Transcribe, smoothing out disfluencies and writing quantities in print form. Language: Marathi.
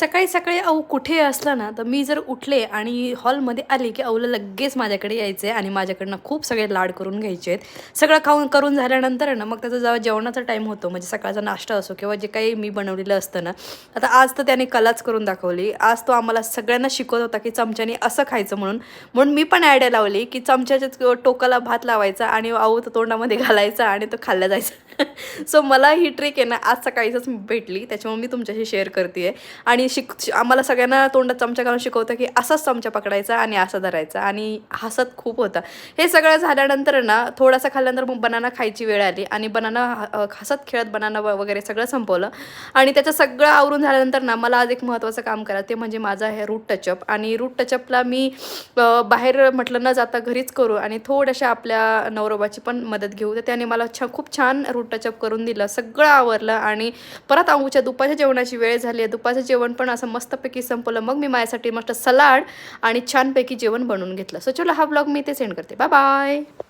सकाळी सकाळी अहो कुठे असलं ना, तर मी जर उठले आणि हॉलमध्ये आले, की अहोला लगेच माझ्याकडे यायचं आहे आणि माझ्याकडनं खूप सगळे लाड करून घ्यायचे आहेत. सगळं खाऊन करून झाल्यानंतर आहे ना, मग त्याचा जेव्हा जेवणाचा टाईम होतो, म्हणजे सकाळचा नाश्ता असो किंवा जे काही मी बनवलेलं असतं ना, आता आज तर त्याने कलाच करून दाखवली. आज तो आम्हाला सगळ्यांना शिकवत होता, की चमच्याने असं खायचं म्हणून. म्हणून मी पण आयडिया लावली, की चमच्याच्या टोकाला भात लावायचा आणि अहो तो तोंडामध्ये घालायचा आणि तो खाल्ला जायचा. सो मला ही ट्रिक आहे ना, आज सकाळीच भेटली. त्याच्यामुळे मी तुमच्याशी शेअर करते आणि आम्हाला सगळ्यांना तोंडात चमचा घालून शिकवतं, की असाच चमचा पकडायचा आणि असा धरायचा आणि हसत खूप होता. हे सगळं झाल्यानंतर ना, थोडासा खाल्ल्यानंतर मग बनाना खायची वेळ आली आणि बनाना हसत खेळत बनाना वगैरे सगळं संपवलं आणि त्याचं सगळं आवरून झाल्यानंतर ना, मला आज एक महत्त्वाचं काम करायचं ते म्हणजे माझा हे रूट टचअप आणि रूट टचअपला मी बाहेर म्हटलं न जाता घरीच करू आणि थोड्याशा आपल्या नवरोबाची पण मदत घेऊ. तर त्याने मला खूप छान रूट टचअप करून दिलं. सगळं आवरलं आणि परत आमच्या दुपारच्या जेवणाची वेळ झाली आहे. दुपारचं जेवण पण असं मस्तपैकी संपवलं. मग मी माझ्यासाठी मस्त सलाड आणि छानपैकी जेवण बनवून घेतलं. सो चला हा व्लॉग मी इथे सेंड करते. Bye bye.